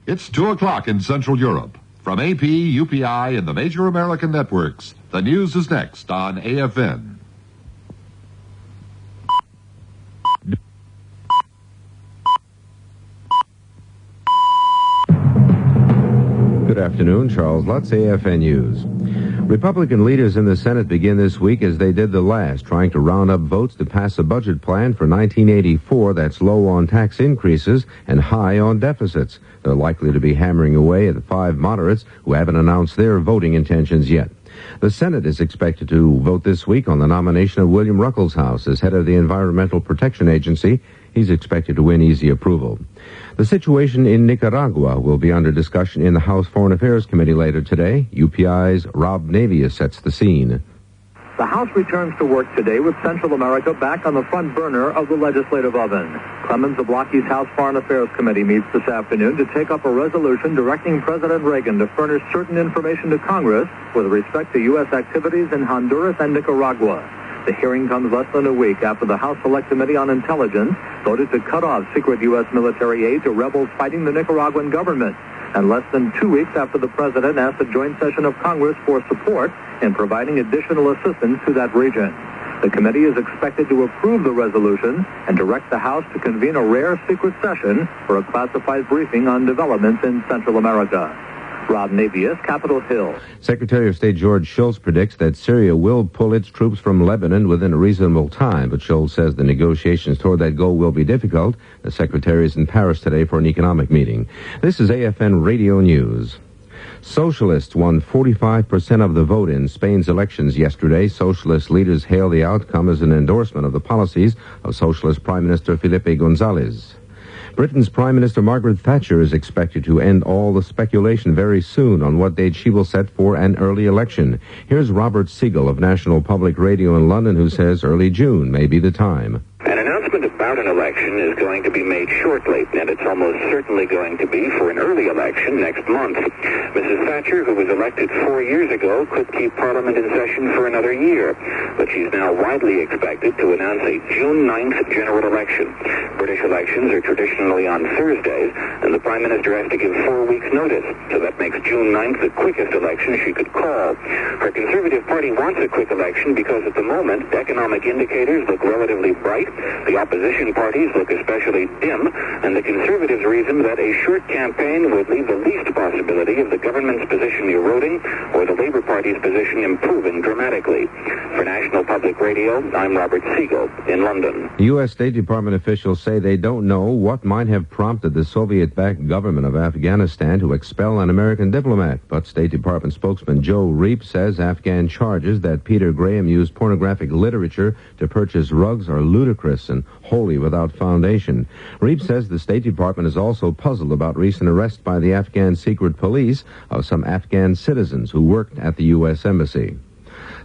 It's 2 o'clock in Central Europe. From AP, UPI, and the major American networks, the news is next on AFN. Good afternoon, Charles Lutz, AFN News. Republican leaders in the Senate begin this week as they did the last, trying to round up votes to pass a budget plan for 1984 that's low on tax increases and high on deficits. They're likely to be hammering away at the 5 moderates who haven't announced their voting intentions yet. The Senate is expected to vote this week on the nomination of William Ruckelshaus as head of the Environmental Protection Agency. He's expected to win easy approval. The situation in Nicaragua will be under discussion in the House Foreign Affairs Committee later today. UPI's Rob Navius sets the scene. The House returns to work today with Central America back on the front burner of the legislative oven. Clemens Zablocki's House Foreign Affairs Committee meets this afternoon to take up a resolution directing President Reagan to furnish certain information to Congress with respect to U.S. activities in Honduras and Nicaragua. The hearing comes less than a week after the House Select Committee on Intelligence voted to cut off secret U.S. military aid to rebels fighting the Nicaraguan government, and less than 2 weeks after the President asked a joint session of Congress for support in providing additional assistance to that region. The committee is expected to approve the resolution and direct the House to convene a rare secret session for a classified briefing on developments in Central America. Rob Navius, Capitol Hill. Secretary of State George Shultz predicts that Syria will pull its troops from Lebanon within a reasonable time, but Shultz says the negotiations toward that goal will be difficult. The secretary is in Paris today for an economic meeting. This is AFN Radio News. Socialists won 45% of the vote in Spain's elections yesterday. Socialist leaders hail the outcome as an endorsement of the policies of Socialist Prime Minister Felipe González. Britain's Prime Minister Margaret Thatcher is expected to end all the speculation very soon on what date she will set for an early election. Here's Robert Siegel of National Public Radio in London, who says early June may be the time. An announcement about an election is going to be made shortly, and it's almost certainly going to be for an early election next month. Mrs. Thatcher, who was elected 4 years ago, could keep Parliament in session for another year, but she's now widely expected to announce a June 9th general election. British elections are traditionally on Thursdays, and the Prime Minister has to give 4 weeks' notice, so that makes June 9th the quickest election she could call. Her Conservative Party wants a quick election because at the moment, economic indicators look relatively bright, the opposition parties look especially dim, and the Conservatives reason that a short campaign would leave the least possibility of the government's position eroding or the Labour Party's position improving dramatically. For National Public Radio, I'm Robert Siegel in London. U.S. State Department officials say they don't know what might have prompted the Soviet-backed government of Afghanistan to expel an American diplomat, but State Department spokesman Joe Reep says Afghan charges that Peter Graham used pornographic literature to purchase rugs are ludicrous and wholly without foundation. Reep says the State Department is also puzzled about recent arrests by the Afghan secret police of some Afghan citizens who worked at the U.S. Embassy.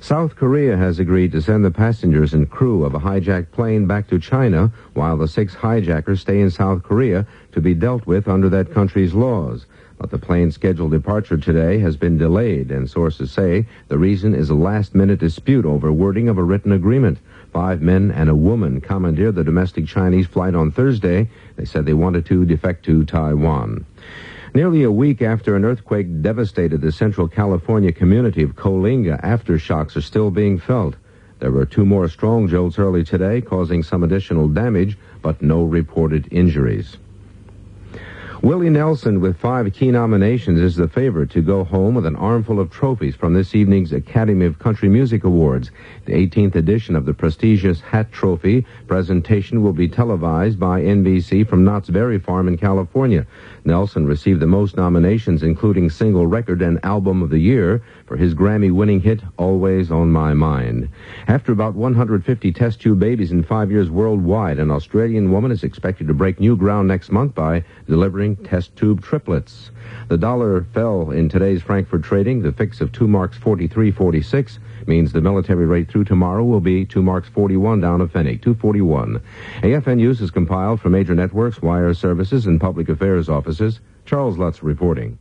South Korea has agreed to send the passengers and crew of a hijacked plane back to China while the 6 hijackers stay in South Korea to be dealt with under that country's laws. But the plane's scheduled departure today has been delayed, and sources say the reason is a last-minute dispute over wording of a written agreement. 5 men and a woman commandeered the domestic Chinese flight on Thursday. They said they wanted to defect to Taiwan. Nearly a week after an earthquake devastated the Central California community of Coalinga, aftershocks are still being felt. There were 2 more strong jolts early today, causing some additional damage, but no reported injuries. Willie Nelson, with 5 key nominations, is the favorite to go home with an armful of trophies from this evening's Academy of Country Music Awards. The 18th edition of the prestigious Hat Trophy presentation will be televised by NBC from Knott's Berry Farm in California. Nelson received the most nominations, including Single Record and Album of the Year, for his Grammy-winning hit, Always on My Mind. After about 150 test tube babies in 5 years worldwide, an Australian woman is expected to break new ground next month by delivering test tube triplets. The dollar fell in today's Frankfurt trading. The fix of 2 marks 43.46 means the military rate through tomorrow will be 2 marks 41 down a penny, 241. AFN News is compiled from major networks, wire services, and public affairs offices. Charles Lutz reporting.